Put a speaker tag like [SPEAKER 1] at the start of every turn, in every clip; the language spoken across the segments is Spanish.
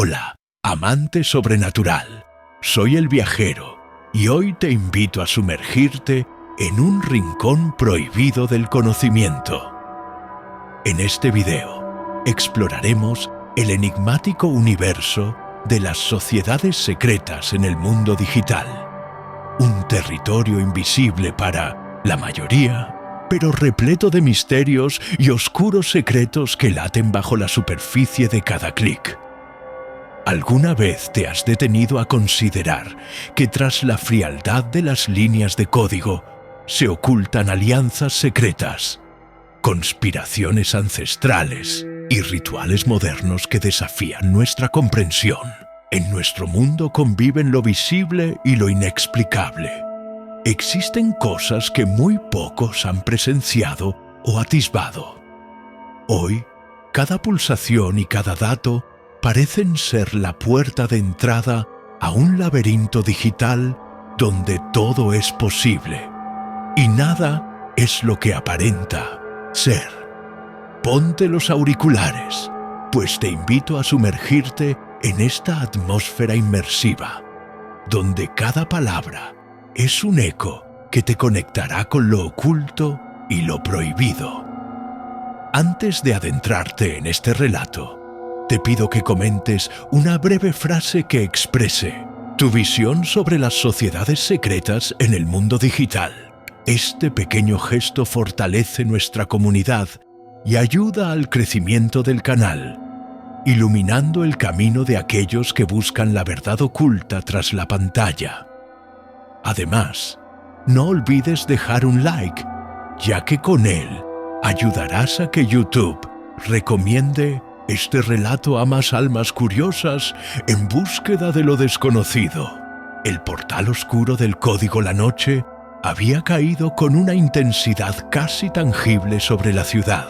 [SPEAKER 1] Hola, amante sobrenatural. Soy el viajero y hoy te invito a sumergirte en un rincón prohibido del conocimiento. En este video exploraremos el enigmático universo de las sociedades secretas en el mundo digital. Un territorio invisible para la mayoría, pero repleto de misterios y oscuros secretos que laten bajo la superficie de cada clic. ¿Alguna vez te has detenido a considerar que tras la frialdad de las líneas de código se ocultan alianzas secretas, conspiraciones ancestrales y rituales modernos que desafían nuestra comprensión? En nuestro mundo conviven lo visible y lo inexplicable. Existen cosas que muy pocos han presenciado o atisbado. Hoy, cada pulsación y cada dato parecen ser la puerta de entrada a un laberinto digital donde todo es posible y nada es lo que aparenta ser. Ponte los auriculares, pues te invito a sumergirte en esta atmósfera inmersiva, donde cada palabra es un eco que te conectará con lo oculto y lo prohibido. Antes de adentrarte en este relato, te pido que comentes una breve frase que exprese tu visión sobre las sociedades secretas en el mundo digital. Este pequeño gesto fortalece nuestra comunidad y ayuda al crecimiento del canal, iluminando el camino de aquellos que buscan la verdad oculta tras la pantalla. Además, no olvides dejar un like, ya que con él ayudarás a que YouTube recomiende este relato a más almas curiosas en búsqueda de lo desconocido. El portal oscuro del código La Noche había caído con una intensidad casi tangible sobre la ciudad,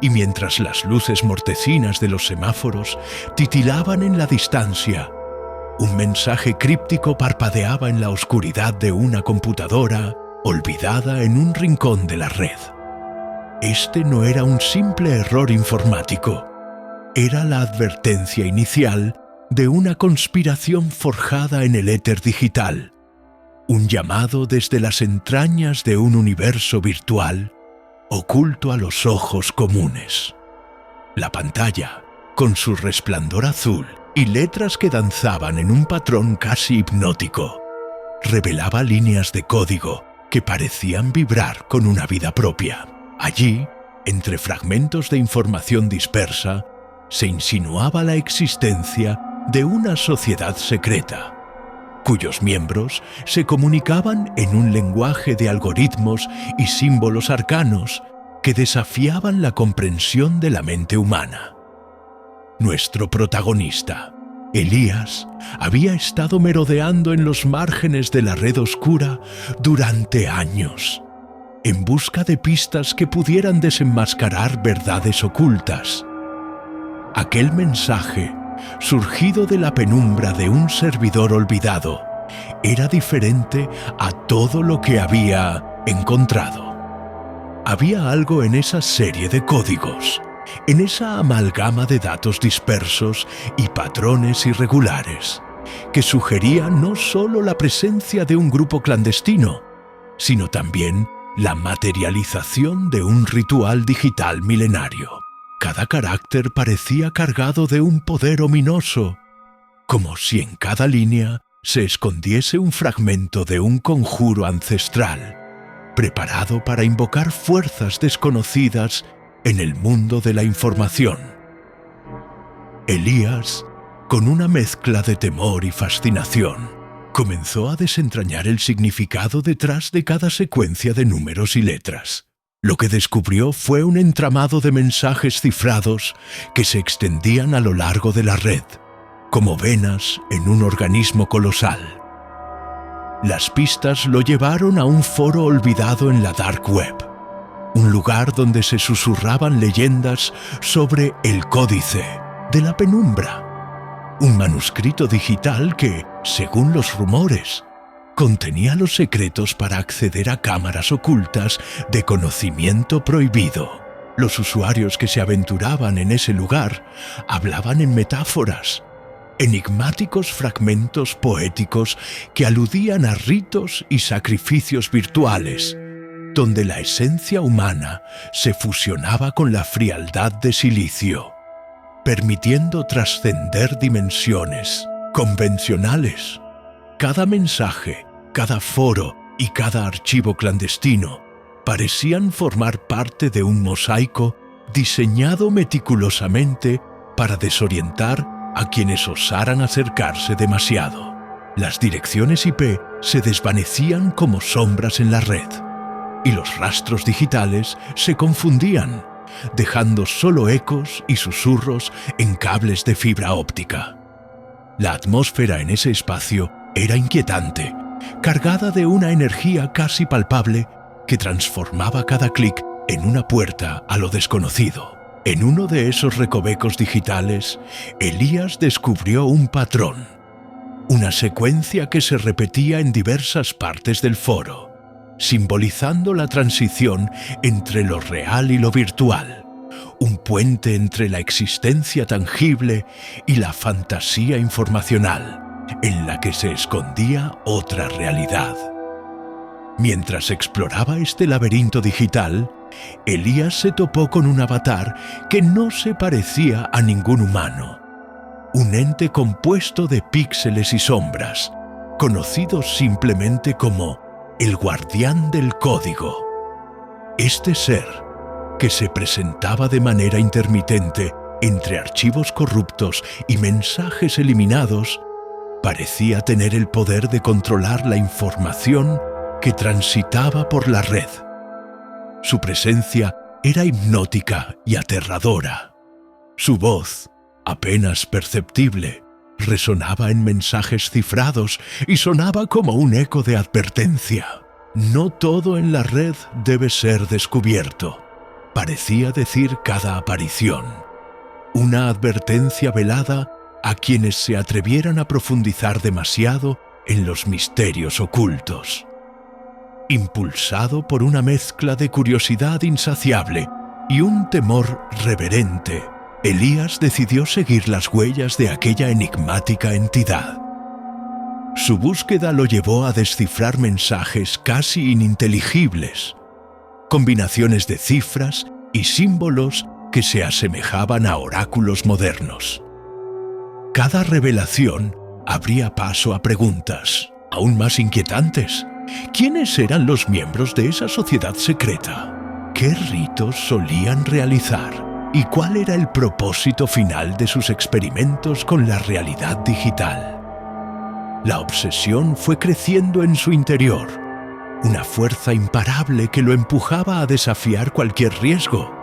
[SPEAKER 1] y mientras las luces mortecinas de los semáforos titilaban en la distancia, un mensaje críptico parpadeaba en la oscuridad de una computadora olvidada en un rincón de la red. Este no era un simple error informático, era la advertencia inicial de una conspiración forjada en el éter digital, un llamado desde las entrañas de un universo virtual oculto a los ojos comunes. La pantalla, con su resplandor azul y letras que danzaban en un patrón casi hipnótico, revelaba líneas de código que parecían vibrar con una vida propia. Allí, entre fragmentos de información dispersa, se insinuaba la existencia de una sociedad secreta, cuyos miembros se comunicaban en un lenguaje de algoritmos y símbolos arcanos que desafiaban la comprensión de la mente humana. Nuestro protagonista, Elías, había estado merodeando en los márgenes de la red oscura durante años, en busca de pistas que pudieran desenmascarar verdades ocultas. Aquel mensaje, surgido de la penumbra de un servidor olvidado, era diferente a todo lo que había encontrado. Había algo en esa serie de códigos, en esa amalgama de datos dispersos y patrones irregulares, que sugería no solo la presencia de un grupo clandestino, sino también la materialización de un ritual digital milenario. Cada carácter parecía cargado de un poder ominoso, como si en cada línea se escondiese un fragmento de un conjuro ancestral, preparado para invocar fuerzas desconocidas en el mundo de la información. Elías, con una mezcla de temor y fascinación, comenzó a desentrañar el significado detrás de cada secuencia de números y letras. Lo que descubrió fue un entramado de mensajes cifrados que se extendían a lo largo de la red, como venas en un organismo colosal. Las pistas lo llevaron a un foro olvidado en la Dark Web, un lugar donde se susurraban leyendas sobre el Códice de la Penumbra, un manuscrito digital que, según los rumores, contenía los secretos para acceder a cámaras ocultas de conocimiento prohibido. Los usuarios que se aventuraban en ese lugar hablaban en metáforas, enigmáticos fragmentos poéticos que aludían a ritos y sacrificios virtuales, donde la esencia humana se fusionaba con la frialdad de silicio, permitiendo trascender dimensiones convencionales. Cada mensaje, cada foro y cada archivo clandestino parecían formar parte de un mosaico diseñado meticulosamente para desorientar a quienes osaran acercarse demasiado. Las direcciones IP se desvanecían como sombras en la red, y los rastros digitales se confundían, dejando solo ecos y susurros en cables de fibra óptica. La atmósfera en ese espacio era inquietante, cargada de una energía casi palpable que transformaba cada clic en una puerta a lo desconocido. En uno de esos recovecos digitales, Elías descubrió un patrón, una secuencia que se repetía en diversas partes del foro, simbolizando la transición entre lo real y lo virtual, un puente entre la existencia tangible y la fantasía informacional, en la que se escondía otra realidad. Mientras exploraba este laberinto digital, Elías se topó con un avatar que no se parecía a ningún humano, un ente compuesto de píxeles y sombras, conocido simplemente como el guardián del código. Este ser, que se presentaba de manera intermitente entre archivos corruptos y mensajes eliminados, parecía tener el poder de controlar la información que transitaba por la red. Su presencia era hipnótica y aterradora. Su voz, apenas perceptible, resonaba en mensajes cifrados y sonaba como un eco de advertencia. No todo en la red debe ser descubierto, parecía decir cada aparición. Una advertencia velada a quienes se atrevieran a profundizar demasiado en los misterios ocultos. Impulsado por una mezcla de curiosidad insaciable y un temor reverente, Elías decidió seguir las huellas de aquella enigmática entidad. Su búsqueda lo llevó a descifrar mensajes casi ininteligibles, combinaciones de cifras y símbolos que se asemejaban a oráculos modernos. Cada revelación abría paso a preguntas, aún más inquietantes. ¿Quiénes eran los miembros de esa sociedad secreta? ¿Qué ritos solían realizar? ¿Y cuál era el propósito final de sus experimentos con la realidad digital? La obsesión fue creciendo en su interior, una fuerza imparable que lo empujaba a desafiar cualquier riesgo,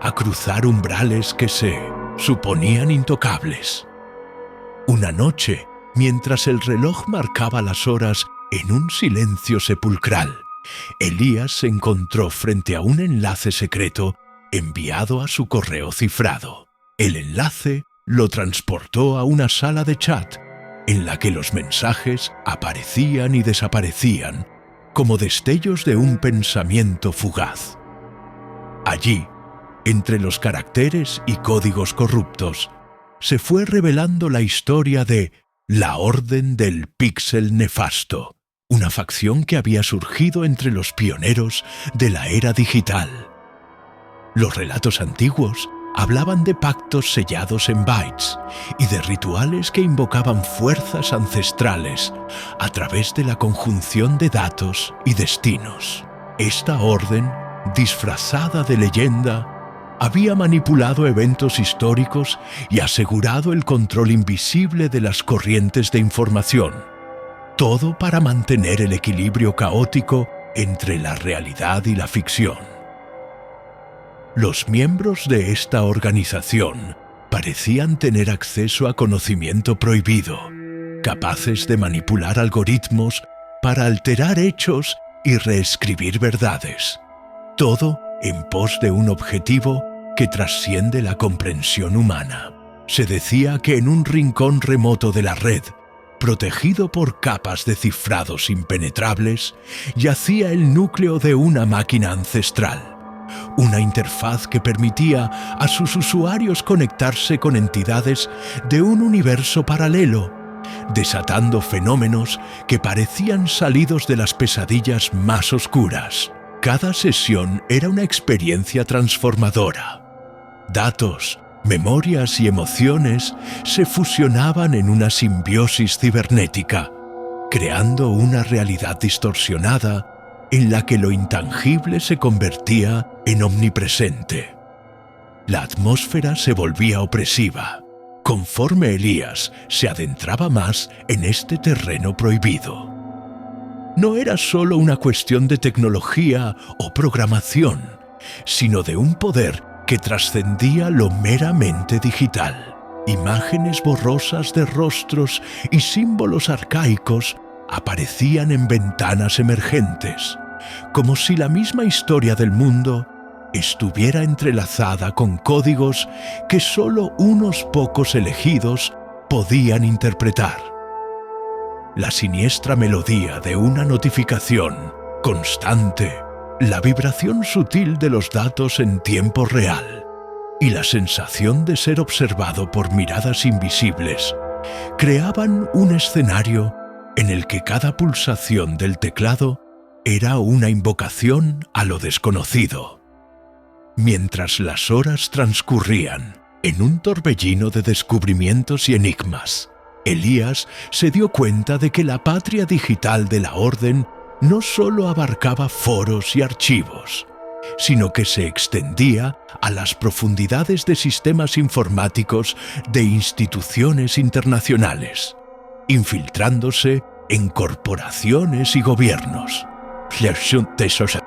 [SPEAKER 1] a cruzar umbrales que se suponían intocables. Una noche, mientras el reloj marcaba las horas en un silencio sepulcral, Elías se encontró frente a un enlace secreto enviado a su correo cifrado. El enlace lo transportó a una sala de chat en la que los mensajes aparecían y desaparecían como destellos de un pensamiento fugaz. Allí, entre los caracteres y códigos corruptos, se fue revelando la historia de la Orden del Píxel Nefasto, una facción que había surgido entre los pioneros de la era digital. Los relatos antiguos hablaban de pactos sellados en bytes y de rituales que invocaban fuerzas ancestrales a través de la conjunción de datos y destinos. Esta orden, disfrazada de leyenda, había manipulado eventos históricos y asegurado el control invisible de las corrientes de información, todo para mantener el equilibrio caótico entre la realidad y la ficción. Los miembros de esta organización parecían tener acceso a conocimiento prohibido, capaces de manipular algoritmos para alterar hechos y reescribir verdades, todo en pos de un objetivo que trasciende la comprensión humana. Se decía que en un rincón remoto de la red, protegido por capas de cifrados impenetrables, yacía el núcleo de una máquina ancestral, una interfaz que permitía a sus usuarios conectarse con entidades de un universo paralelo, desatando fenómenos que parecían salidos de las pesadillas más oscuras. Cada sesión era una experiencia transformadora. Datos, memorias y emociones se fusionaban en una simbiosis cibernética, creando una realidad distorsionada en la que lo intangible se convertía en omnipresente. La atmósfera se volvía opresiva, conforme Elías se adentraba más en este terreno prohibido. No era solo una cuestión de tecnología o programación, sino de un poder que trascendía lo meramente digital. Imágenes borrosas de rostros y símbolos arcaicos aparecían en ventanas emergentes, como si la misma historia del mundo estuviera entrelazada con códigos que solo unos pocos elegidos podían interpretar. La siniestra melodía de una notificación constante, la vibración sutil de los datos en tiempo real y la sensación de ser observado por miradas invisibles creaban un escenario en el que cada pulsación del teclado era una invocación a lo desconocido. Mientras las horas transcurrían en un torbellino de descubrimientos y enigmas, Elías se dio cuenta de que la patria digital de la Orden no solo abarcaba foros y archivos, sino que se extendía a las profundidades de sistemas informáticos de instituciones internacionales, infiltrándose en corporaciones y gobiernos. Las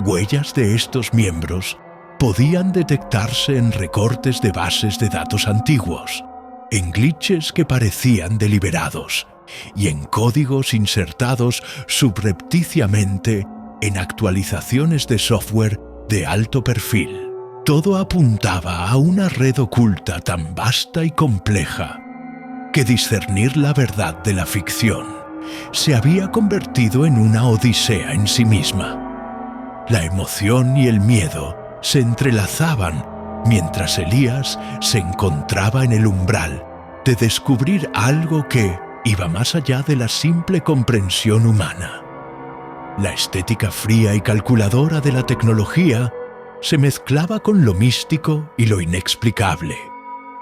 [SPEAKER 1] huellas de estos miembros podían detectarse en recortes de bases de datos antiguos, en glitches que parecían deliberados y en códigos insertados subrepticiamente en actualizaciones de software de alto perfil. Todo apuntaba a una red oculta tan vasta y compleja que discernir la verdad de la ficción se había convertido en una odisea en sí misma. La emoción y el miedo se entrelazaban mientras Elías se encontraba en el umbral de descubrir algo que iba más allá de la simple comprensión humana. La estética fría y calculadora de la tecnología se mezclaba con lo místico y lo inexplicable,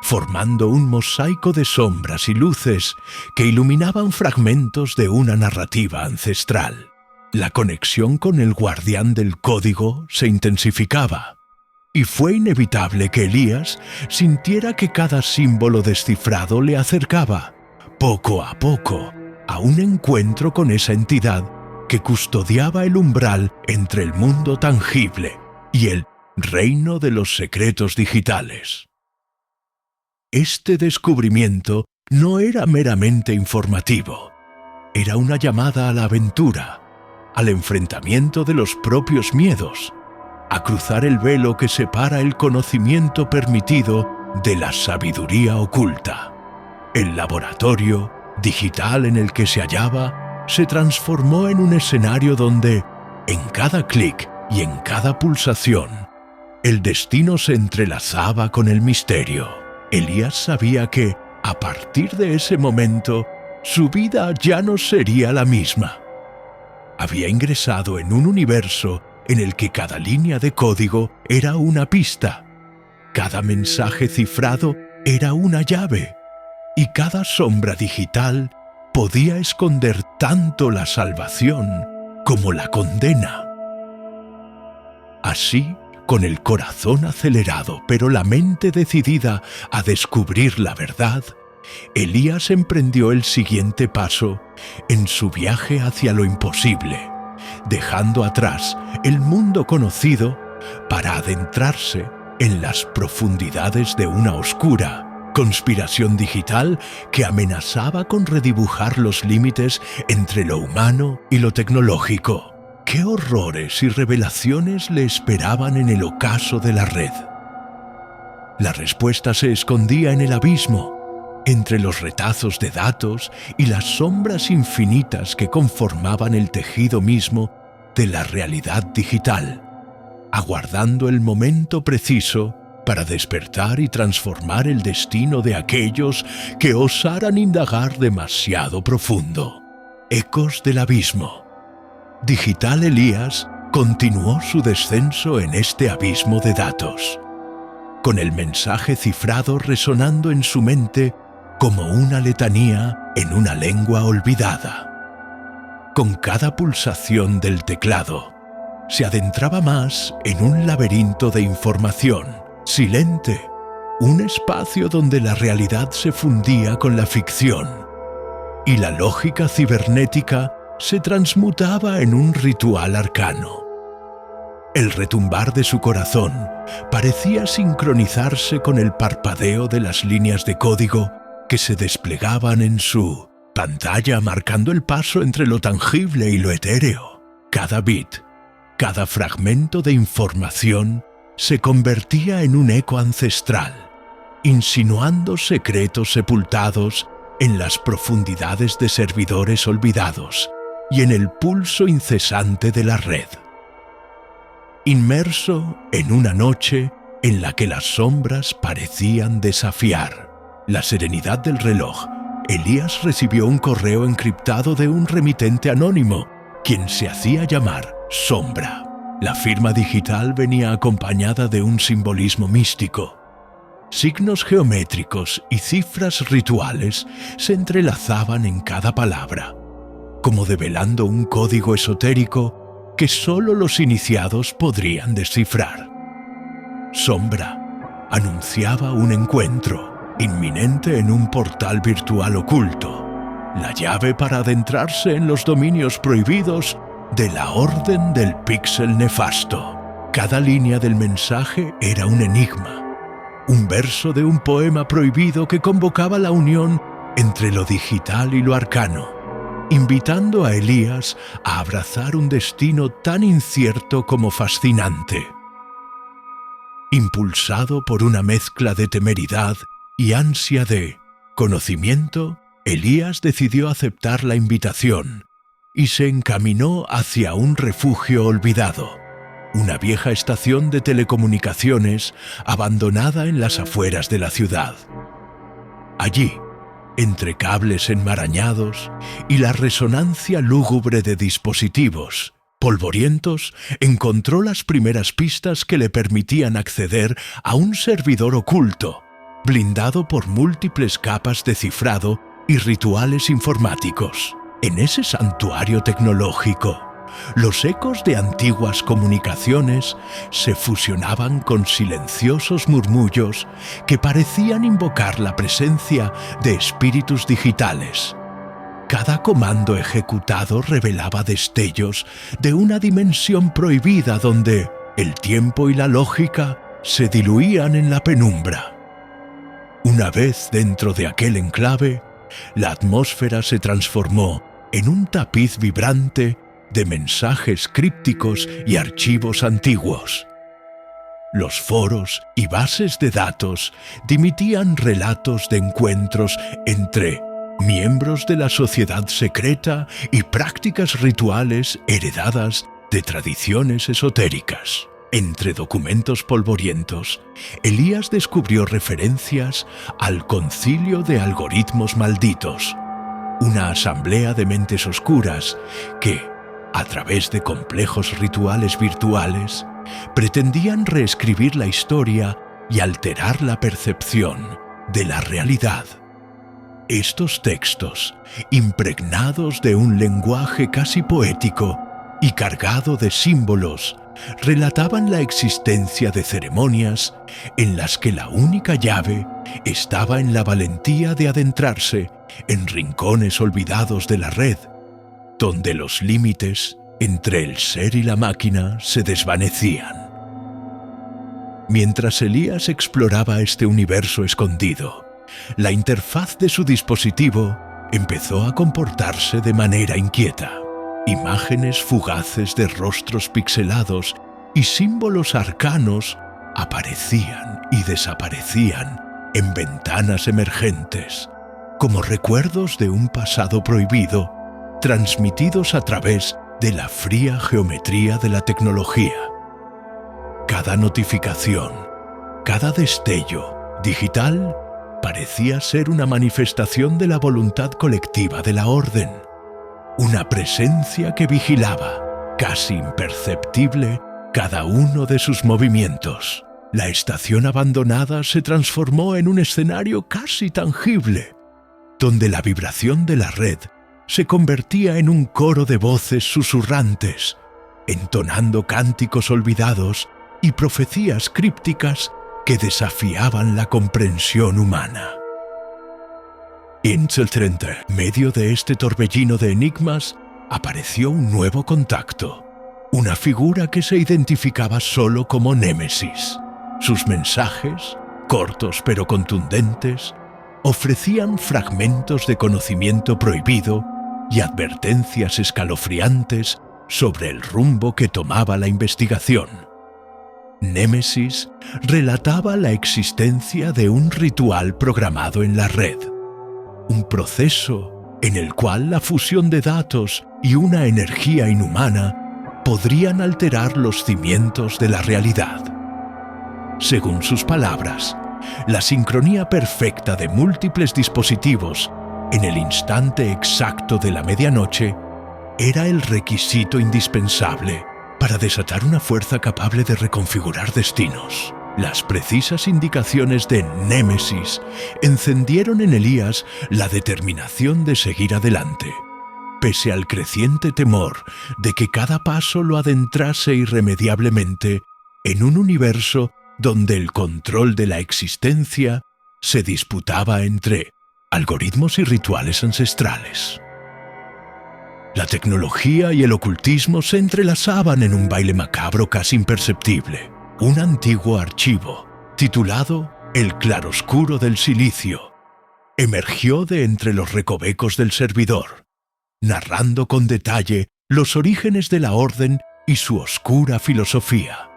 [SPEAKER 1] formando un mosaico de sombras y luces que iluminaban fragmentos de una narrativa ancestral. La conexión con el guardián del código se intensificaba, y fue inevitable que Elías sintiera que cada símbolo descifrado le acercaba, poco a poco, a un encuentro con esa entidad que custodiaba el umbral entre el mundo tangible y el reino de los secretos digitales. Este descubrimiento no era meramente informativo, era una llamada a la aventura, al enfrentamiento de los propios miedos, a cruzar el velo que separa el conocimiento permitido de la sabiduría oculta. El laboratorio digital en el que se hallaba se transformó en un escenario donde, en cada clic y en cada pulsación, el destino se entrelazaba con el misterio. Elías sabía que, a partir de ese momento, su vida ya no sería la misma. Había ingresado en un universo en el que cada línea de código era una pista, cada mensaje cifrado era una llave, y cada sombra digital podía esconder tanto la salvación como la condena. Así, con el corazón acelerado pero la mente decidida a descubrir la verdad, Elías emprendió el siguiente paso en su viaje hacia lo imposible, dejando atrás el mundo conocido para adentrarse en las profundidades de una oscura conspiración digital que amenazaba con redibujar los límites entre lo humano y lo tecnológico. ¿Qué horrores y revelaciones le esperaban en el ocaso de la red? La respuesta se escondía en el abismo, entre los retazos de datos y las sombras infinitas que conformaban el tejido mismo de la realidad digital. aguardando el momento preciso para despertar y transformar el destino de aquellos que osaran indagar demasiado profundo. Ecos del abismo. Digital Elías continuó su descenso en este abismo de datos, con el mensaje cifrado resonando en su mente como una letanía en una lengua olvidada. Con cada pulsación del teclado, se adentraba más en un laberinto de información, silente, un espacio donde la realidad se fundía con la ficción, y la lógica cibernética se transmutaba en un ritual arcano. El retumbar de su corazón parecía sincronizarse con el parpadeo de las líneas de código que se desplegaban en su pantalla, marcando el paso entre lo tangible y lo etéreo. Cada bit, cada fragmento de información se convertía en un eco ancestral, insinuando secretos sepultados en las profundidades de servidores olvidados y en el pulso incesante de la red. Inmerso en una noche en la que las sombras parecían desafiar la serenidad del reloj, Elías recibió un correo encriptado de un remitente anónimo, quien se hacía llamar Sombra. La firma digital venía acompañada de un simbolismo místico. Signos geométricos y cifras rituales se entrelazaban en cada palabra, como develando un código esotérico que solo los iniciados podrían descifrar. Sombra anunciaba un encuentro inminente en un portal virtual oculto, la llave para adentrarse en los dominios prohibidos de la Orden del Píxel Nefasto. Cada línea del mensaje era un enigma, un verso de un poema prohibido que convocaba la unión entre lo digital y lo arcano, invitando a Elías a abrazar un destino tan incierto como fascinante. Impulsado por una mezcla de temeridad y ansia de conocimiento, Elías decidió aceptar la invitación y se encaminó hacia un refugio olvidado, una vieja estación de telecomunicaciones abandonada en las afueras de la ciudad. Allí, entre cables enmarañados y la resonancia lúgubre de dispositivos polvorientos, encontró las primeras pistas que le permitían acceder a un servidor oculto, blindado por múltiples capas de cifrado y rituales informáticos. En ese santuario tecnológico, los ecos de antiguas comunicaciones se fusionaban con silenciosos murmullos que parecían invocar la presencia de espíritus digitales. Cada comando ejecutado revelaba destellos de una dimensión prohibida donde el tiempo y la lógica se diluían en la penumbra. Una vez dentro de aquel enclave, la atmósfera se transformó en un tapiz vibrante de mensajes crípticos y archivos antiguos. Los foros y bases de datos dimitían relatos de encuentros entre miembros de la sociedad secreta y prácticas rituales heredadas de tradiciones esotéricas. Entre documentos polvorientos, Elías descubrió referencias al Concilio de Algoritmos Malditos, una asamblea de mentes oscuras que, a través de complejos rituales virtuales, pretendían reescribir la historia y alterar la percepción de la realidad. Estos textos, impregnados de un lenguaje casi poético y cargado de símbolos, relataban la existencia de ceremonias en las que la única llave estaba en la valentía de adentrarse en rincones olvidados de la red, donde los límites entre el ser y la máquina se desvanecían. Mientras Elías exploraba este universo escondido, la interfaz de su dispositivo empezó a comportarse de manera inquieta. Imágenes fugaces de rostros pixelados y símbolos arcanos aparecían y desaparecían en ventanas emergentes, como recuerdos de un pasado prohibido, transmitidos a través de la fría geometría de la tecnología. cada notificación, cada destello digital parecía ser una manifestación de la voluntad colectiva de la orden, una presencia que vigilaba, casi imperceptible, cada uno de sus movimientos. La estación abandonada se transformó en un escenario casi tangible, donde la vibración de la red se convertía en un coro de voces susurrantes, entonando cánticos olvidados y profecías crípticas que desafiaban la comprensión humana. En el medio de este torbellino de enigmas, apareció un nuevo contacto, una figura que se identificaba solo como Némesis. Sus mensajes, cortos pero contundentes, ofrecían fragmentos de conocimiento prohibido y advertencias escalofriantes sobre el rumbo que tomaba la investigación. Némesis relataba la existencia de un ritual programado en la red, un proceso en el cual la fusión de datos y una energía inhumana podrían alterar los cimientos de la realidad. Según sus palabras, la sincronía perfecta de múltiples dispositivos en el instante exacto de la medianoche era el requisito indispensable para desatar una fuerza capaz de reconfigurar destinos. Las precisas indicaciones de Némesis encendieron en Elías la determinación de seguir adelante, pese al creciente temor de que cada paso lo adentrase irremediablemente en un universo donde el control de la existencia se disputaba entre algoritmos y rituales ancestrales. La tecnología y el ocultismo se entrelazaban en un baile macabro casi imperceptible. Un antiguo archivo, titulado El claroscuro del silicio, emergió de entre los recovecos del servidor, narrando con detalle los orígenes de la orden y su oscura filosofía.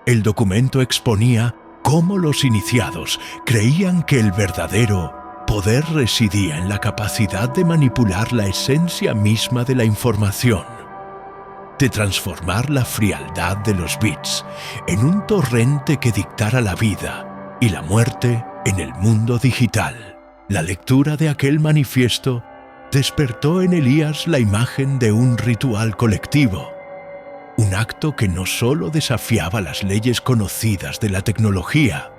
[SPEAKER 1] El documento exponía cómo los iniciados creían que el verdadero poder residía en la capacidad de manipular la esencia misma de la información, de transformar la frialdad de los bits en un torrente que dictara la vida y la muerte en el mundo digital. La lectura de aquel manifiesto despertó en Elías la imagen de un ritual colectivo, un acto que no solo desafiaba las leyes conocidas de la tecnología,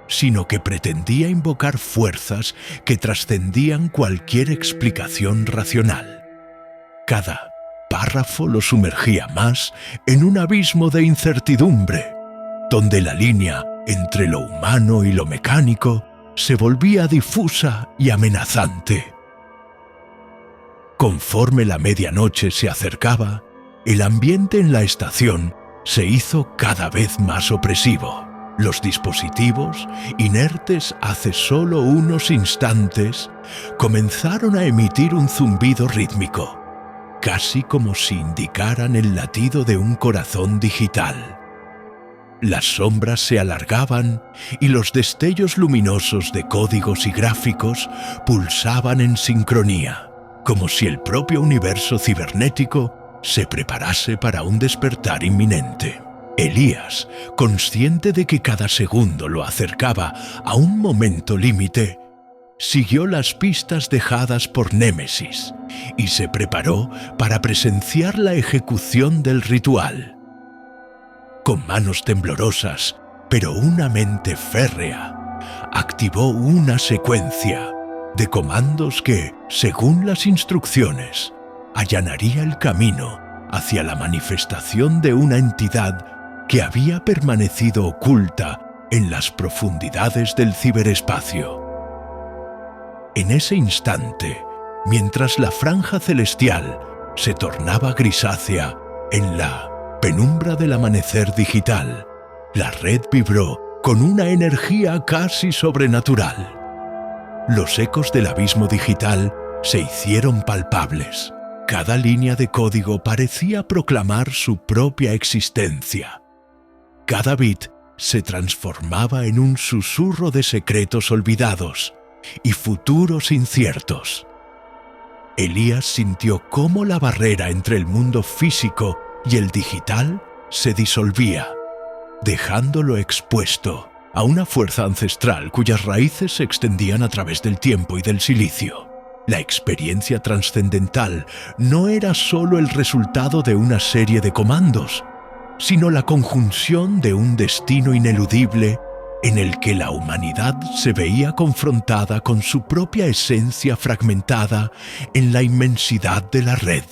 [SPEAKER 1] sino que pretendía invocar fuerzas que trascendían cualquier explicación racional. Cada párrafo lo sumergía más en un abismo de incertidumbre, donde la línea entre lo humano y lo mecánico se volvía difusa y amenazante. Conforme la medianoche se acercaba, el ambiente en la estación se hizo cada vez más opresivo. Los dispositivos, inertes hace solo unos instantes, comenzaron a emitir un zumbido rítmico, casi como si indicaran el latido de un corazón digital. Las sombras se alargaban y los destellos luminosos de códigos y gráficos pulsaban en sincronía, como si el propio universo cibernético se preparase para un despertar inminente. Elías, consciente de que cada segundo lo acercaba a un momento límite, siguió las pistas dejadas por Némesis y se preparó para presenciar la ejecución del ritual. Con manos temblorosas, pero una mente férrea, activó una secuencia de comandos que, según las instrucciones, allanaría el camino hacia la manifestación de una entidad que había permanecido oculta en las profundidades del ciberespacio. En ese instante, mientras la franja celestial se tornaba grisácea en la penumbra del amanecer digital, la red vibró con una energía casi sobrenatural. Los ecos del abismo digital se hicieron palpables. Cada línea de código parecía proclamar su propia existencia. Cada bit se transformaba en un susurro de secretos olvidados y futuros inciertos. Elías sintió cómo la barrera entre el mundo físico y el digital se disolvía, dejándolo expuesto a una fuerza ancestral cuyas raíces se extendían a través del tiempo y del silicio. La experiencia trascendental no era solo el resultado de una serie de comandos, sino la conjunción de un destino ineludible en el que la humanidad se veía confrontada con su propia esencia fragmentada en la inmensidad de la red.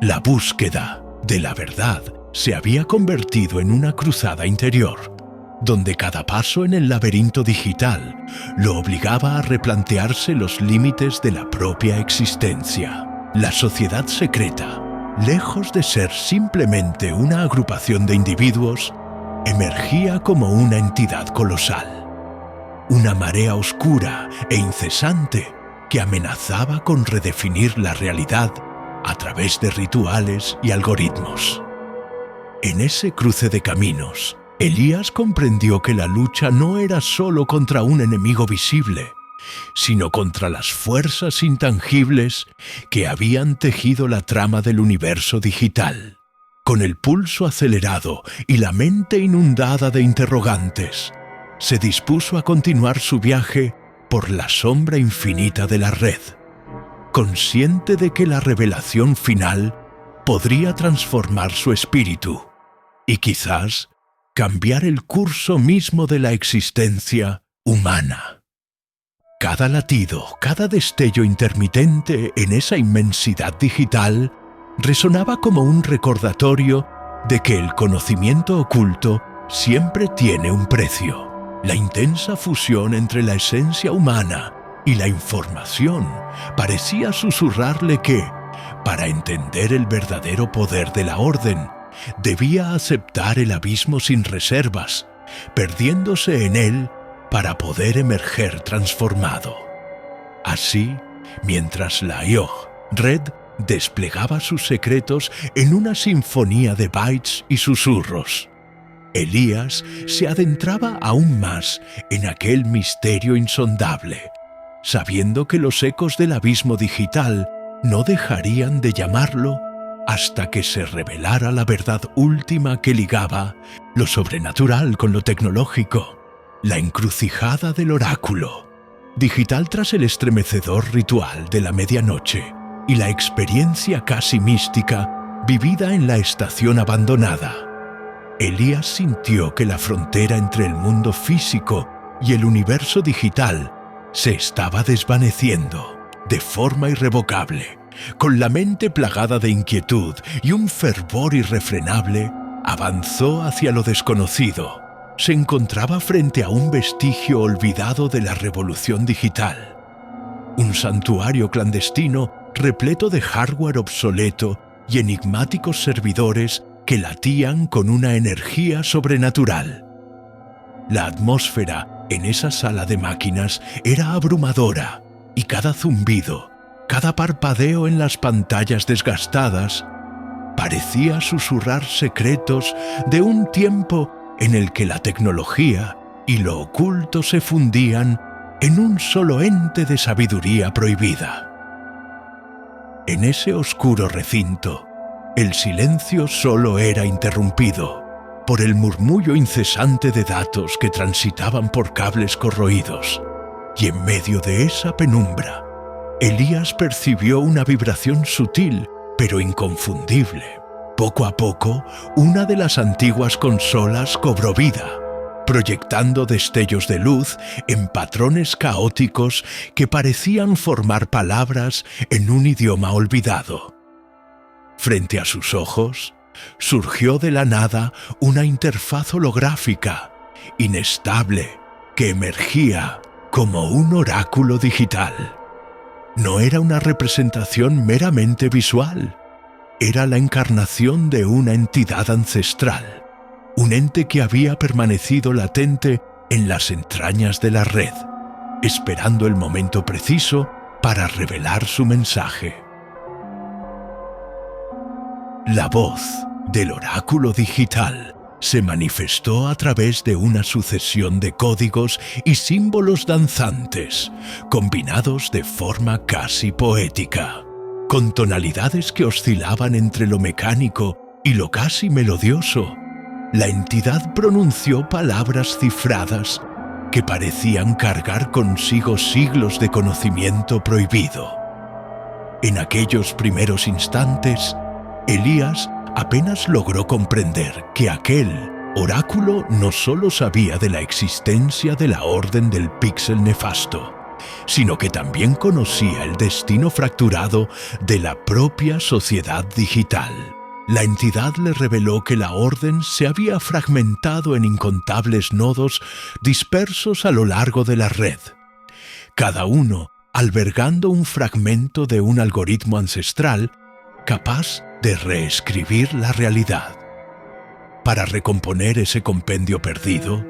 [SPEAKER 1] La búsqueda de la verdad se había convertido en una cruzada interior, donde cada paso en el laberinto digital lo obligaba a replantearse los límites de la propia existencia. La sociedad secreta, lejos de ser simplemente una agrupación de individuos, emergía como una entidad colosal, una marea oscura e incesante que amenazaba con redefinir la realidad a través de rituales y algoritmos. En ese cruce de caminos, Elías comprendió que la lucha no era solo contra un enemigo visible, sino contra las fuerzas intangibles que habían tejido la trama del universo digital. Con el pulso acelerado y la mente inundada de interrogantes, se dispuso a continuar su viaje por la sombra infinita de la red, consciente de que la revelación final podría transformar su espíritu y quizás cambiar el curso mismo de la existencia humana. Cada latido, cada destello intermitente en esa inmensidad digital resonaba como un recordatorio de que el conocimiento oculto siempre tiene un precio. La intensa fusión entre la esencia humana y la información parecía susurrarle que, para entender el verdadero poder de la orden, debía aceptar el abismo sin reservas, perdiéndose en él para poder emerger transformado. Así, mientras la Red desplegaba sus secretos en una sinfonía de bytes y susurros, Elías se adentraba aún más en aquel misterio insondable, sabiendo que los ecos del abismo digital no dejarían de llamarlo hasta que se revelara la verdad última que ligaba lo sobrenatural con lo tecnológico, la encrucijada del oráculo, digital tras el estremecedor ritual de la medianoche y la experiencia casi mística vivida en la estación abandonada. Elías sintió que la frontera entre el mundo físico y el universo digital se estaba desvaneciendo de forma irrevocable. Con la mente plagada de inquietud y un fervor irrefrenable, avanzó hacia lo desconocido. Se encontraba frente a un vestigio olvidado de la revolución digital. Un santuario clandestino repleto de hardware obsoleto y enigmáticos servidores que latían con una energía sobrenatural. La atmósfera en esa sala de máquinas era abrumadora y cada zumbido, cada parpadeo en las pantallas desgastadas, parecía susurrar secretos de un tiempo en el que la tecnología y lo oculto se fundían en un solo ente de sabiduría prohibida. En ese oscuro recinto, el silencio solo era interrumpido por el murmullo incesante de datos que transitaban por cables corroídos, y en medio de esa penumbra, Elías percibió una vibración sutil, pero inconfundible. Poco a poco, una de las antiguas consolas cobró vida, proyectando destellos de luz en patrones caóticos que parecían formar palabras en un idioma olvidado. Frente a sus ojos, surgió de la nada una interfaz holográfica, inestable, que emergía como un oráculo digital. No era una representación meramente visual, era la encarnación de una entidad ancestral, un ente que había permanecido latente en las entrañas de la red, esperando el momento preciso para revelar su mensaje. La voz del oráculo digital se manifestó a través de una sucesión de códigos y símbolos danzantes, combinados de forma casi poética, con tonalidades que oscilaban entre lo mecánico y lo casi melodioso, la entidad pronunció palabras cifradas que parecían cargar consigo siglos de conocimiento prohibido. En aquellos primeros instantes, Elías apenas logró comprender que aquel oráculo no solo sabía de la existencia de la Orden del Píxel Nefasto, sino que también conocía el destino fracturado de la propia sociedad digital. La entidad le reveló que la Orden se había fragmentado en incontables nodos dispersos a lo largo de la red, cada uno albergando un fragmento de un algoritmo ancestral capaz de reescribir la realidad. Para recomponer ese compendio perdido,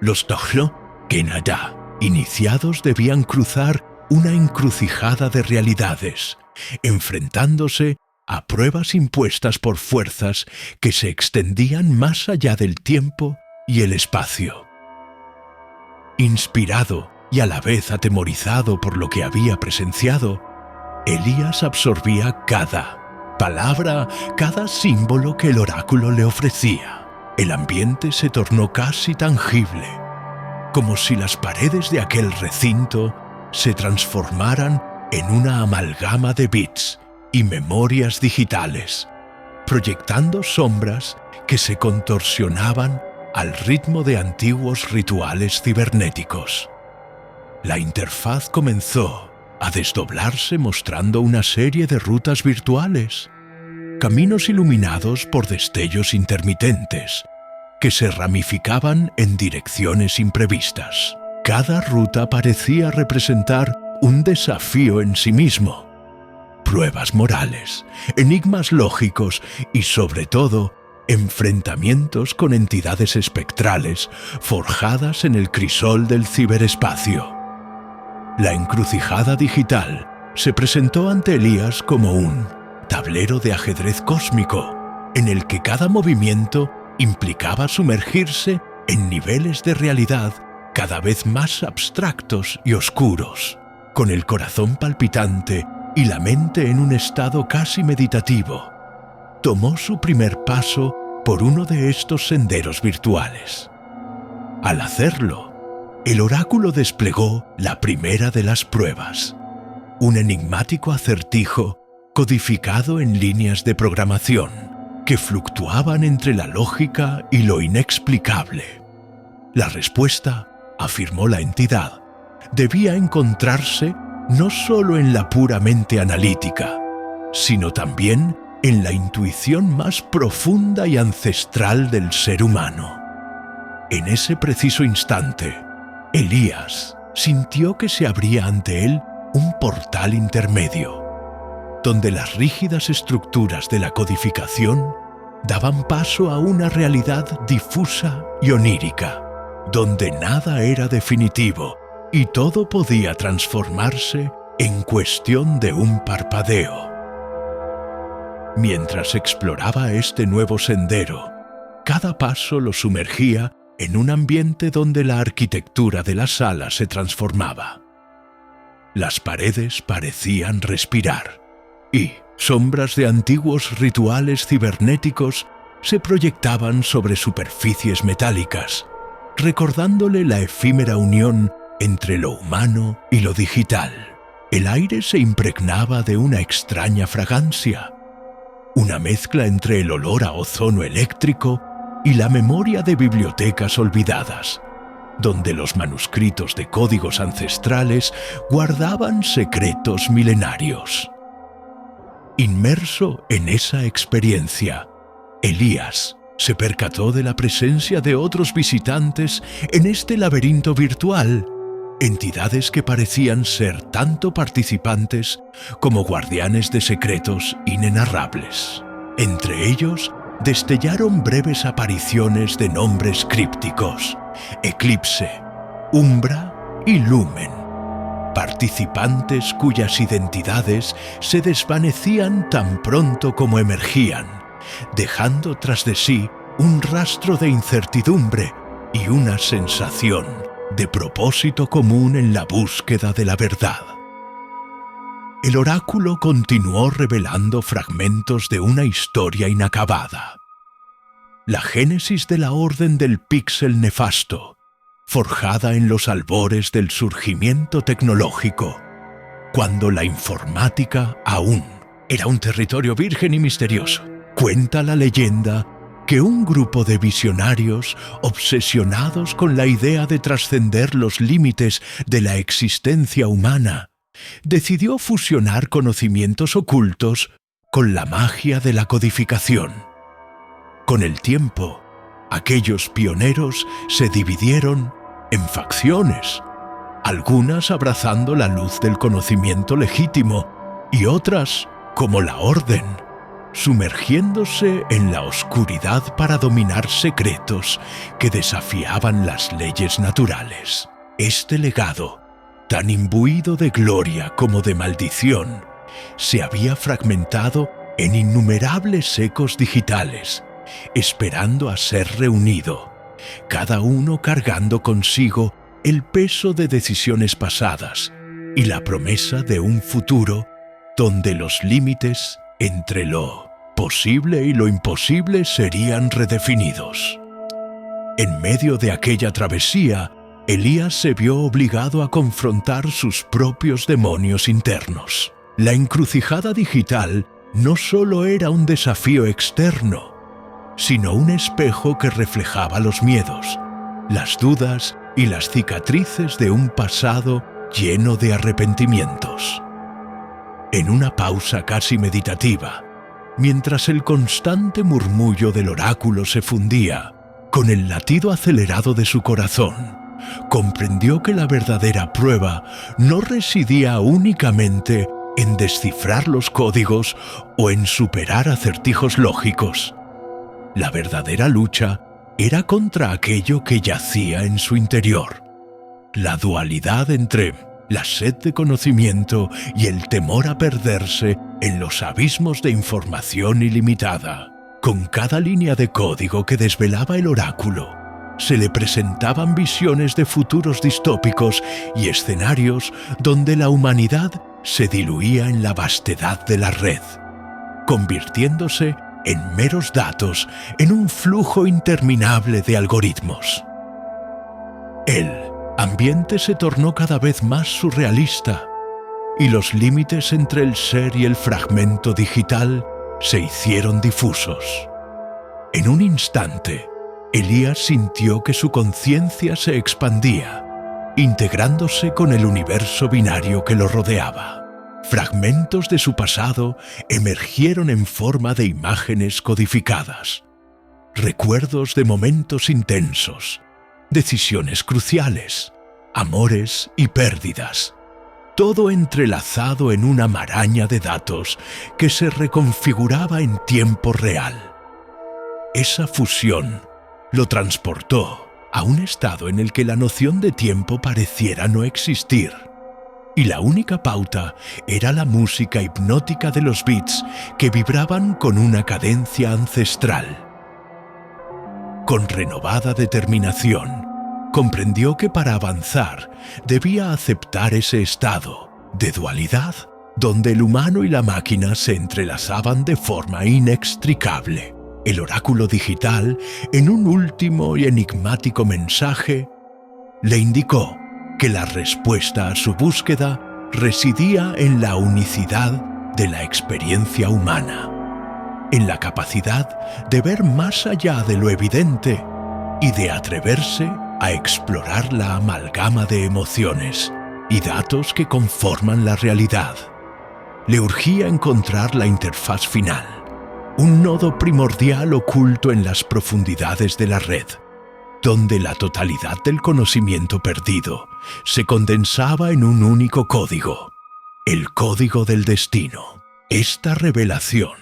[SPEAKER 1] los Tohlo Kenada iniciados debían cruzar una encrucijada de realidades, enfrentándose a pruebas impuestas por fuerzas que se extendían más allá del tiempo y el espacio. Inspirado y a la vez atemorizado por lo que había presenciado, Elías absorbía cada palabra, cada símbolo que el oráculo le ofrecía. El ambiente se tornó casi tangible, como si las paredes de aquel recinto se transformaran en una amalgama de bits y memorias digitales, proyectando sombras que se contorsionaban al ritmo de antiguos rituales cibernéticos. La interfaz comenzó a desdoblarse mostrando una serie de rutas virtuales, caminos iluminados por destellos intermitentes que se ramificaban en direcciones imprevistas. Cada ruta parecía representar un desafío en sí mismo, pruebas morales, enigmas lógicos y, sobre todo, enfrentamientos con entidades espectrales forjadas en el crisol del ciberespacio. La encrucijada digital se presentó ante Elías como un tablero de ajedrez cósmico, en el que cada movimiento implicaba sumergirse en niveles de realidad cada vez más abstractos y oscuros. Con el corazón palpitante y la mente en un estado casi meditativo, tomó su primer paso por uno de estos senderos virtuales. Al hacerlo, el oráculo desplegó la primera de las pruebas, un enigmático acertijo codificado en líneas de programación que fluctuaban entre la lógica y lo inexplicable. La respuesta, afirmó la entidad, debía encontrarse no solo en la pura mente analítica, sino también en la intuición más profunda y ancestral del ser humano. En ese preciso instante, Elías sintió que se abría ante él un portal intermedio, donde las rígidas estructuras de la codificación daban paso a una realidad difusa y onírica, donde nada era definitivo y todo podía transformarse en cuestión de un parpadeo. Mientras exploraba este nuevo sendero, cada paso lo sumergía en un ambiente donde la arquitectura de la sala se transformaba. Las paredes parecían respirar y sombras de antiguos rituales cibernéticos se proyectaban sobre superficies metálicas, recordándole la efímera unión entre lo humano y lo digital. El aire se impregnaba de una extraña fragancia, una mezcla entre el olor a ozono eléctrico y la memoria de bibliotecas olvidadas, donde los manuscritos de códigos ancestrales guardaban secretos milenarios. Inmerso en esa experiencia, Elías se percató de la presencia de otros visitantes en este laberinto virtual, entidades que parecían ser tanto participantes como guardianes de secretos inenarrables. Entre ellos, destellaron breves apariciones de nombres crípticos: Eclipse, Umbra y Lumen, participantes cuyas identidades se desvanecían tan pronto como emergían, dejando tras de sí un rastro de incertidumbre y una sensación de propósito común en la búsqueda de la verdad. El oráculo continuó revelando fragmentos de una historia inacabada. la génesis de la orden del píxel nefasto, forjada en los albores del surgimiento tecnológico, cuando la informática aún era un territorio virgen y misterioso. Cuenta la leyenda que un grupo de visionarios obsesionados con la idea de trascender los límites de la existencia humana decidió fusionar conocimientos ocultos con la magia de la codificación. Con el tiempo, aquellos pioneros se dividieron en facciones, algunas abrazando la luz del conocimiento legítimo y otras, como la Orden, sumergiéndose en la oscuridad para dominar secretos que desafiaban las leyes naturales. Este legado, tan imbuido de gloria como de maldición, se había fragmentado en innumerables ecos digitales, esperando a ser reunido, cada uno cargando consigo el peso de decisiones pasadas y la promesa de un futuro donde los límites entre lo posible y lo imposible serían redefinidos. En medio de aquella travesía, Elías se vio obligado a confrontar sus propios demonios internos. La encrucijada digital no solo era un desafío externo, sino un espejo que reflejaba los miedos, las dudas y las cicatrices de un pasado lleno de arrepentimientos. En una pausa casi meditativa, mientras el constante murmullo del oráculo se fundía con el latido acelerado de su corazón, comprendió que la verdadera prueba no residía únicamente en descifrar los códigos o en superar acertijos lógicos. La verdadera lucha era contra aquello que yacía en su interior, la dualidad entre la sed de conocimiento y el temor a perderse en los abismos de información ilimitada. Con cada línea de código que desvelaba el oráculo, se le presentaban visiones de futuros distópicos y escenarios donde la humanidad se diluía en la vastedad de la red, convirtiéndose en meros datos en un flujo interminable de algoritmos. El ambiente se tornó cada vez más surrealista y los límites entre el ser y el fragmento digital se hicieron difusos. En un instante, Elías sintió que su conciencia se expandía, integrándose con el universo binario que lo rodeaba. Fragmentos de su pasado emergieron en forma de imágenes codificadas, recuerdos de momentos intensos, decisiones cruciales, amores y pérdidas, todo entrelazado en una maraña de datos que se reconfiguraba en tiempo real. Esa fusión lo transportó a un estado en el que la noción de tiempo pareciera no existir, y la única pauta era la música hipnótica de los bits que vibraban con una cadencia ancestral. Con renovada determinación, comprendió que para avanzar debía aceptar ese estado de dualidad donde el humano y la máquina se entrelazaban de forma inextricable. El oráculo digital, en un último y enigmático mensaje, le indicó que la respuesta a su búsqueda residía en la unicidad de la experiencia humana, en la capacidad de ver más allá de lo evidente y de atreverse a explorar la amalgama de emociones y datos que conforman la realidad. Le urgía encontrar la interfaz final, un nodo primordial oculto en las profundidades de la red, donde la totalidad del conocimiento perdido se condensaba en un único código, el código del destino. Esta revelación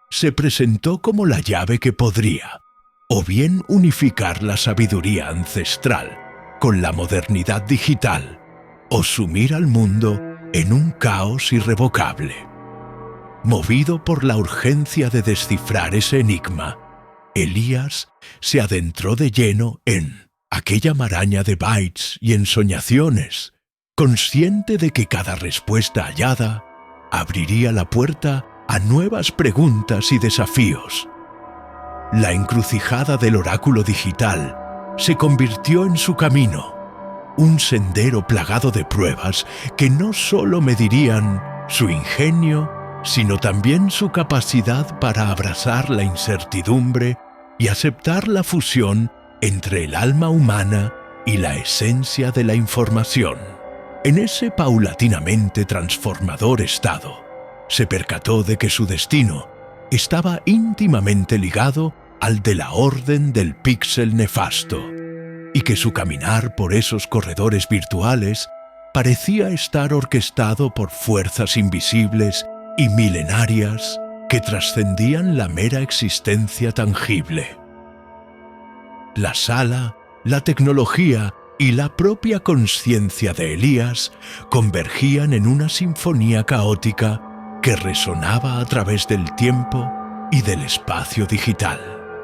[SPEAKER 1] se presentó como la llave que podría, o bien unificar la sabiduría ancestral con la modernidad digital, o sumir al mundo en un caos irrevocable. Movido por la urgencia de descifrar ese enigma, Elías se adentró de lleno en aquella maraña de bytes y ensoñaciones, consciente de que cada respuesta hallada abriría la puerta a nuevas preguntas y desafíos. La encrucijada del oráculo digital se convirtió en su camino, un sendero plagado de pruebas que no solo medirían su ingenio, sino también su capacidad para abrazar la incertidumbre y aceptar la fusión entre el alma humana y la esencia de la información. En ese paulatinamente transformador estado, se percató de que su destino estaba íntimamente ligado al de la Orden del Píxel Nefasto, y que su caminar por esos corredores virtuales parecía estar orquestado por fuerzas invisibles y milenarias que trascendían la mera existencia tangible. La sala, la tecnología y la propia conciencia de Elías convergían en una sinfonía caótica que resonaba a través del tiempo y del espacio digital.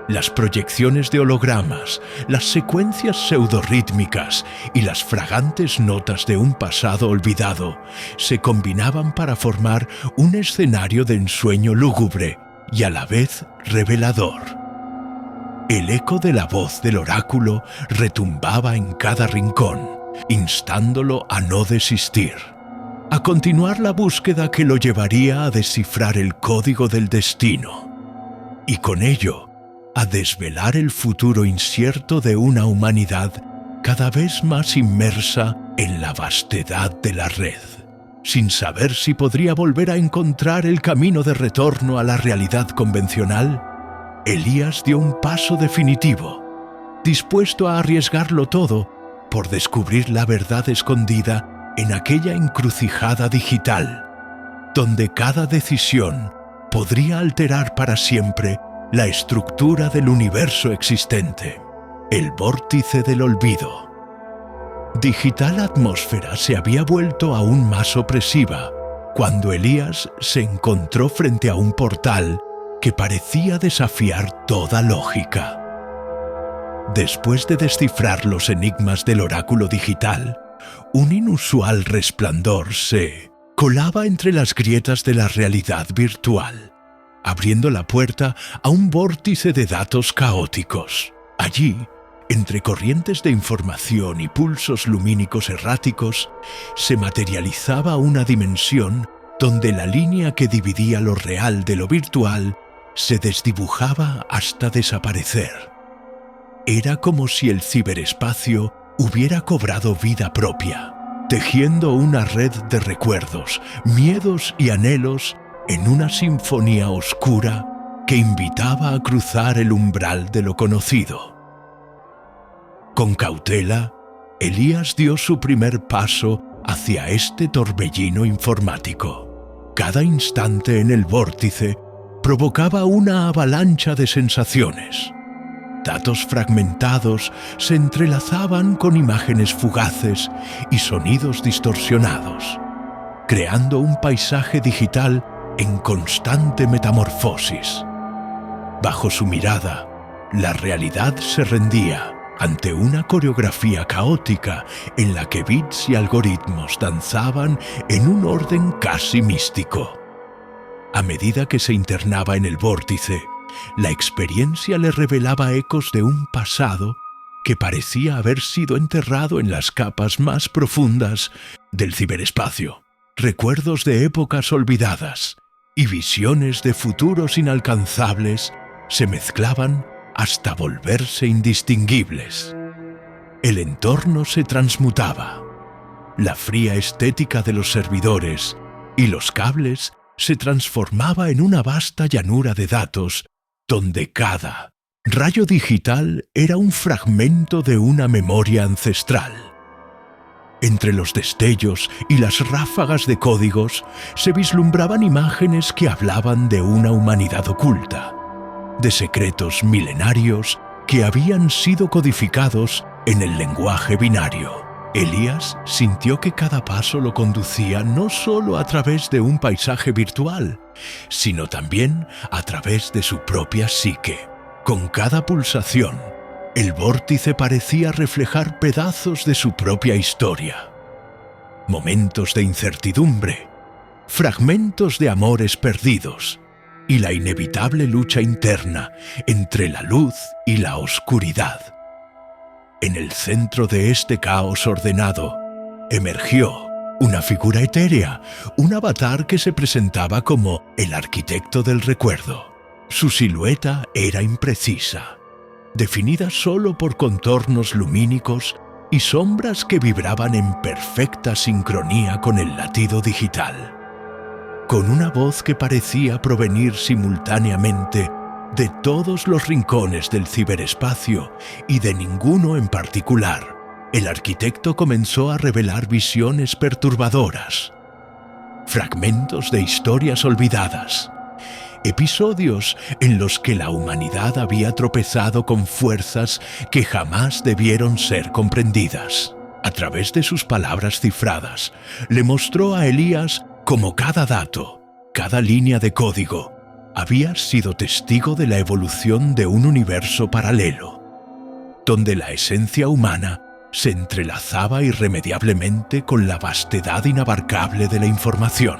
[SPEAKER 1] Las proyecciones de hologramas, las secuencias pseudorítmicas y las fragantes notas de un pasado olvidado se combinaban para formar un escenario de ensueño lúgubre y a la vez revelador. El eco de la voz del oráculo retumbaba en cada rincón, instándolo a no desistir, a continuar la búsqueda que lo llevaría a descifrar el código del destino, y con ello a desvelar el futuro incierto de una humanidad cada vez más inmersa en la vastedad de la red, sin saber si podría volver a encontrar el camino de retorno a la realidad convencional. Elías dio un paso definitivo, dispuesto a arriesgarlo todo por descubrir la verdad escondida en aquella encrucijada digital, donde cada decisión podría alterar para siempre la estructura del universo existente, el vórtice del olvido. Digital Atmósfera se había vuelto aún más opresiva cuando Elías se encontró frente a un portal que parecía desafiar toda lógica. Después de descifrar los enigmas del oráculo digital, un inusual resplandor se colaba entre las grietas de la realidad virtual, abriendo la puerta a un vórtice de datos caóticos. Allí, entre corrientes de información y pulsos lumínicos erráticos, se materializaba una dimensión donde la línea que dividía lo real de lo virtual se desdibujaba hasta desaparecer. Era como si el ciberespacio hubiera cobrado vida propia, tejiendo una red de recuerdos, miedos y anhelos en una sinfonía oscura que invitaba a cruzar el umbral de lo conocido. Con cautela, Elías dio su primer paso hacia este torbellino informático. Cada instante en el vórtice provocaba una avalancha de sensaciones. Datos fragmentados se entrelazaban con imágenes fugaces y sonidos distorsionados, creando un paisaje digital en constante metamorfosis. Bajo su mirada, la realidad se rendía ante una coreografía caótica en la que bits y algoritmos danzaban en un orden casi místico. A medida que se internaba en el vórtice, la experiencia le revelaba ecos de un pasado que parecía haber sido enterrado en las capas más profundas del ciberespacio. Recuerdos de épocas olvidadas y visiones de futuros inalcanzables se mezclaban hasta volverse indistinguibles. El entorno se transmutaba. La fría estética de los servidores y los cables se transformaba en una vasta llanura de datos donde cada rayo digital era un fragmento de una memoria ancestral. Entre los destellos y las ráfagas de códigos se vislumbraban imágenes que hablaban de una humanidad oculta, de secretos milenarios que habían sido codificados en el lenguaje binario. Elías sintió que cada paso lo conducía no solo a través de un paisaje virtual, sino también a través de su propia psique. Con cada pulsación, el vórtice parecía reflejar pedazos de su propia historia. Momentos de incertidumbre, fragmentos de amores perdidos y la inevitable lucha interna entre la luz y la oscuridad. En el centro de este caos ordenado, emergió una figura etérea, un avatar que se presentaba como el arquitecto del recuerdo. Su silueta era imprecisa, definida solo por contornos lumínicos y sombras que vibraban en perfecta sincronía con el latido digital. Con una voz que parecía provenir simultáneamente de todos los rincones del ciberespacio y de ninguno en particular, el arquitecto comenzó a revelar visiones perturbadoras, fragmentos de historias olvidadas, episodios en los que la humanidad había tropezado con fuerzas que jamás debieron ser comprendidas. A través de sus palabras cifradas, le mostró a Elías cómo cada dato, cada línea de código, había sido testigo de la evolución de un universo paralelo, donde la esencia humana se entrelazaba irremediablemente con la vastedad inabarcable de la información.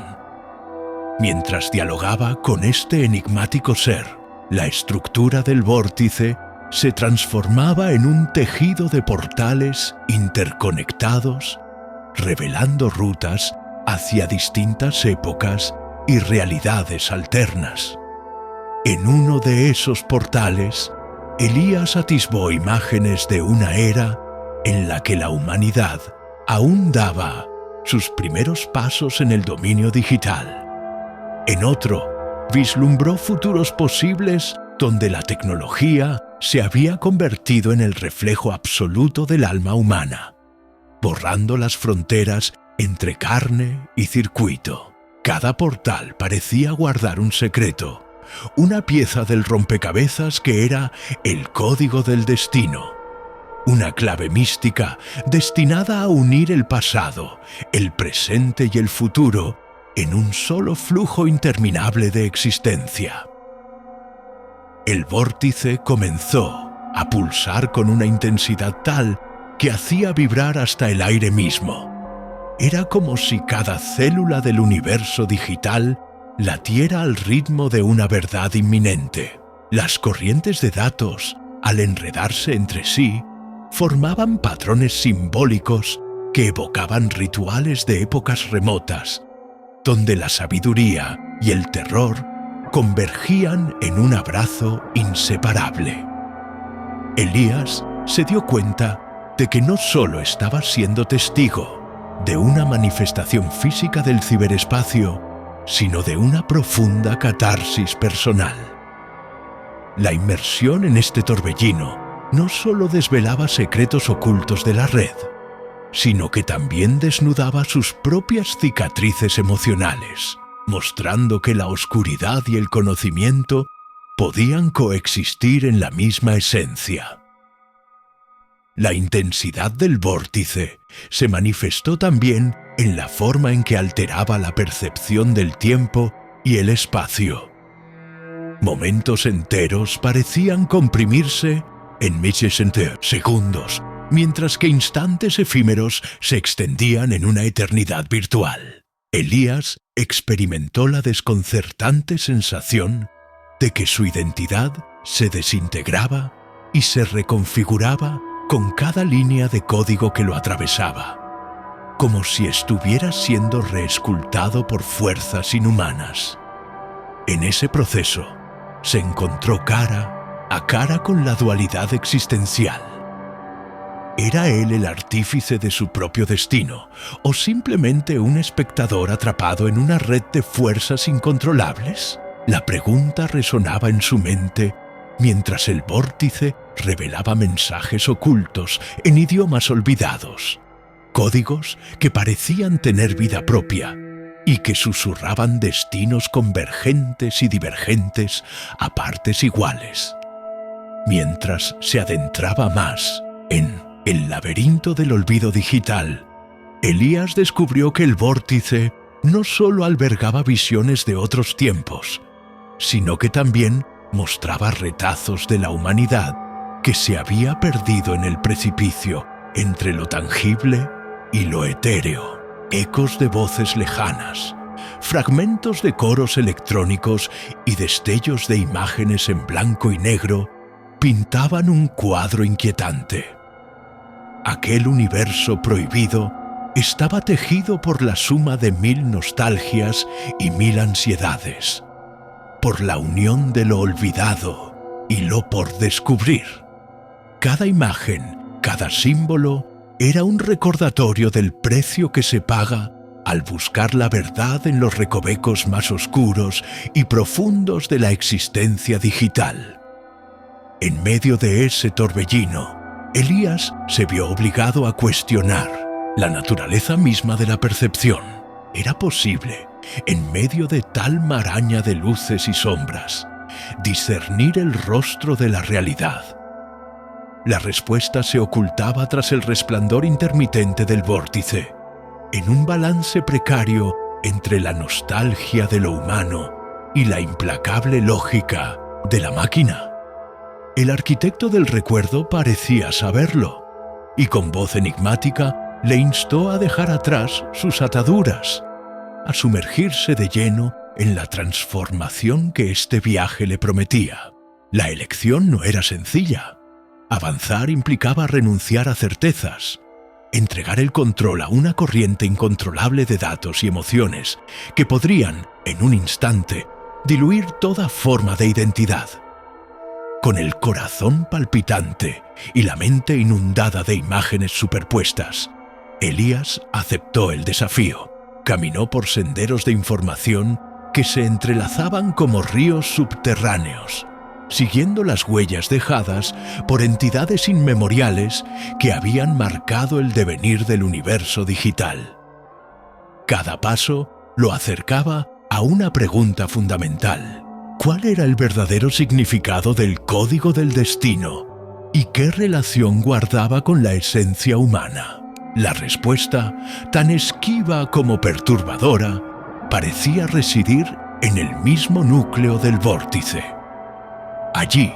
[SPEAKER 1] Mientras dialogaba con este enigmático ser, la estructura del vórtice se transformaba en un tejido de portales interconectados, revelando rutas hacia distintas épocas y realidades alternas. En uno de esos portales, Elías atisbó imágenes de una era en la que la humanidad aún daba sus primeros pasos en el dominio digital. En otro, vislumbró futuros posibles donde la tecnología se había convertido en el reflejo absoluto del alma humana, borrando las fronteras entre carne y circuito. Cada portal parecía guardar un secreto, una pieza del rompecabezas que era el código del destino, una clave mística destinada a unir el pasado, el presente y el futuro en un solo flujo interminable de existencia. El vórtice comenzó a pulsar con una intensidad tal que hacía vibrar hasta el aire mismo. Era como si cada célula del universo digital latiera al ritmo de una verdad inminente. Las corrientes de datos, al enredarse entre sí, formaban patrones simbólicos que evocaban rituales de épocas remotas, donde la sabiduría y el terror convergían en un abrazo inseparable. Elías se dio cuenta de que no solo estaba siendo testigo de una manifestación física del ciberespacio, sino de una profunda catarsis personal. La inmersión en este torbellino no solo desvelaba secretos ocultos de la red, sino que también desnudaba sus propias cicatrices emocionales, mostrando que la oscuridad y el conocimiento podían coexistir en la misma esencia. La intensidad del vórtice se manifestó también en la forma en que alteraba la percepción del tiempo y el espacio. Momentos enteros parecían comprimirse en segundos, mientras que instantes efímeros se extendían en una eternidad virtual. Elías experimentó la desconcertante sensación de que su identidad se desintegraba y se reconfiguraba con cada línea de código que lo atravesaba, como si estuviera siendo reescultado por fuerzas inhumanas. En ese proceso, se encontró cara a cara con la dualidad existencial. ¿Era él el artífice de su propio destino o simplemente un espectador atrapado en una red de fuerzas incontrolables? La pregunta resonaba en su mente mientras el vórtice revelaba mensajes ocultos en idiomas olvidados, códigos que parecían tener vida propia y que susurraban destinos convergentes y divergentes a partes iguales. Mientras se adentraba más en el laberinto del olvido digital, Elías descubrió que el vórtice no solo albergaba visiones de otros tiempos, sino que también mostraba retazos de la humanidad que se había perdido en el precipicio entre lo tangible y lo etéreo. Ecos de voces lejanas, fragmentos de coros electrónicos y destellos de imágenes en blanco y negro pintaban un cuadro inquietante. Aquel universo prohibido estaba tejido por la suma de 1000 nostalgias y 1000 ansiedades, por la unión de lo olvidado y lo por descubrir. Cada imagen, cada símbolo, era un recordatorio del precio que se paga al buscar la verdad en los recovecos más oscuros y profundos de la existencia digital. En medio de ese torbellino, Elías se vio obligado a cuestionar la naturaleza misma de la percepción. ¿Era posible, en medio de tal maraña de luces y sombras, discernir el rostro de la realidad? La respuesta se ocultaba tras el resplandor intermitente del vórtice, en un balance precario entre la nostalgia de lo humano y la implacable lógica de la máquina. El arquitecto del recuerdo parecía saberlo, y con voz enigmática le instó a dejar atrás sus ataduras, a sumergirse de lleno en la transformación que este viaje le prometía. La elección no era sencilla. Avanzar implicaba renunciar a certezas, entregar el control a una corriente incontrolable de datos y emociones que podrían, en un instante, diluir toda forma de identidad. Con el corazón palpitante y la mente inundada de imágenes superpuestas, Elías aceptó el desafío. Caminó por senderos de información que se entrelazaban como ríos subterráneos, siguiendo las huellas dejadas por entidades inmemoriales que habían marcado el devenir del universo digital. Cada paso lo acercaba a una pregunta fundamental. ¿Cuál era el verdadero significado del código del destino? ¿Y qué relación guardaba con la esencia humana? La respuesta, tan esquiva como perturbadora, parecía residir en el mismo núcleo del vórtice. Allí,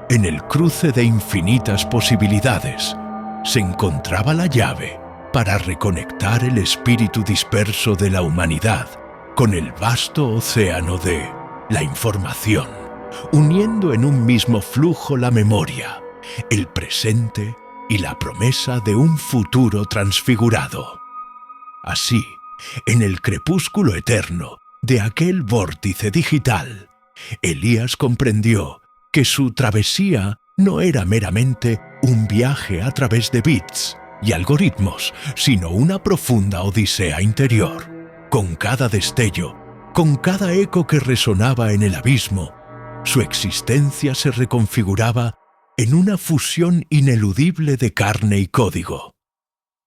[SPEAKER 1] en el cruce de infinitas posibilidades, se encontraba la llave para reconectar el espíritu disperso de la humanidad con el vasto océano de la información, uniendo en un mismo flujo la memoria, el presente y la promesa de un futuro transfigurado. Así, en el crepúsculo eterno de aquel vórtice digital, Elías comprendió que su travesía no era meramente un viaje a través de bits y algoritmos, sino una profunda odisea interior. Con cada destello, con cada eco que resonaba en el abismo, su existencia se reconfiguraba en una fusión ineludible de carne y código.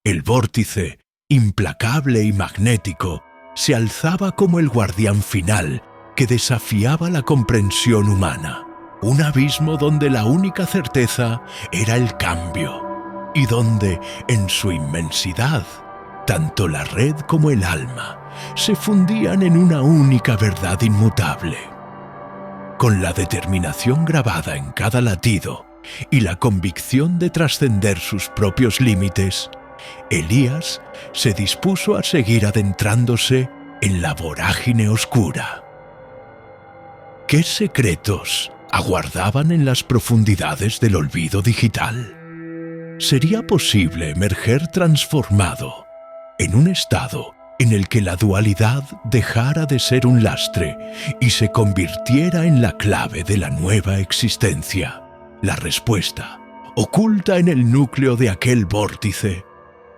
[SPEAKER 1] El vórtice, implacable y magnético, se alzaba como el guardián final que desafiaba la comprensión humana. Un abismo donde la única certeza era el cambio, y donde, en su inmensidad, tanto la red como el alma se fundían en una única verdad inmutable. Con la determinación grabada en cada latido y la convicción de trascender sus propios límites, Elías se dispuso a seguir adentrándose en la vorágine oscura. ¿Qué secretos aguardaban en las profundidades del olvido digital? ¿Sería posible emerger transformado en un estado en el que la dualidad dejara de ser un lastre y se convirtiera en la clave de la nueva existencia? La respuesta, oculta en el núcleo de aquel vórtice,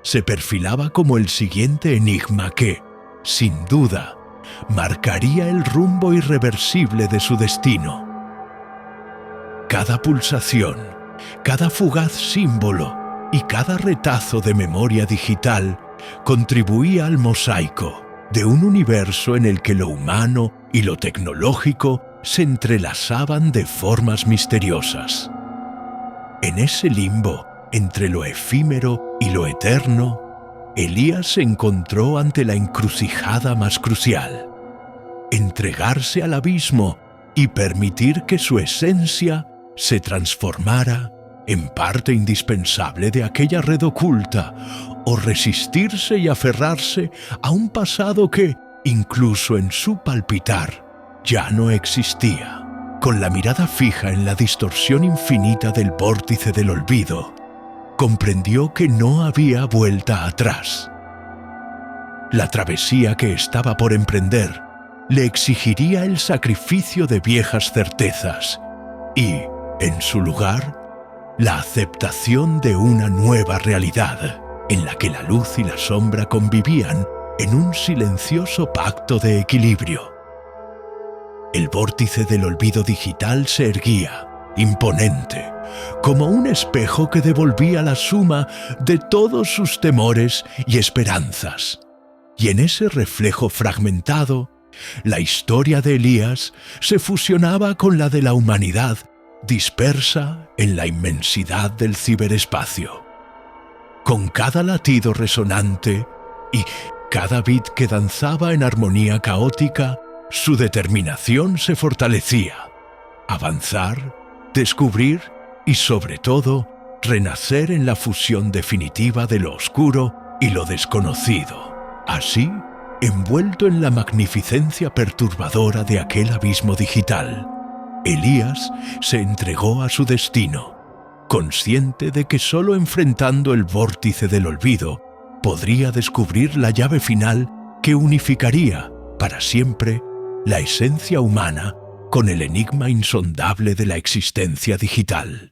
[SPEAKER 1] se perfilaba como el siguiente enigma que, sin duda, marcaría el rumbo irreversible de su destino. Cada pulsación, cada fugaz símbolo y cada retazo de memoria digital contribuía al mosaico de un universo en el que lo humano y lo tecnológico se entrelazaban de formas misteriosas. En ese limbo entre lo efímero y lo eterno, Elías se encontró ante la encrucijada más crucial: entregarse al abismo y permitir que su esencia se transformara en parte indispensable de aquella red oculta, o resistirse y aferrarse a un pasado que, incluso en su palpitar, ya no existía. Con la mirada fija en la distorsión infinita del vórtice del olvido, comprendió que no había vuelta atrás. La travesía que estaba por emprender le exigiría el sacrificio de viejas certezas y, en su lugar, la aceptación de una nueva realidad en la que la luz y la sombra convivían en un silencioso pacto de equilibrio. El vórtice del olvido digital se erguía, imponente, como un espejo que devolvía la suma de todos sus temores y esperanzas. Y en ese reflejo fragmentado, la historia de Elías se fusionaba con la de la humanidad dispersa en la inmensidad del ciberespacio. Con cada latido resonante y cada bit que danzaba en armonía caótica, su determinación se fortalecía. Avanzar, descubrir y, sobre todo, renacer en la fusión definitiva de lo oscuro y lo desconocido. Así, envuelto en la magnificencia perturbadora de aquel abismo digital, Elías se entregó a su destino, consciente de que solo enfrentando el vórtice del olvido podría descubrir la llave final que unificaría para siempre la esencia humana con el enigma insondable de la existencia digital.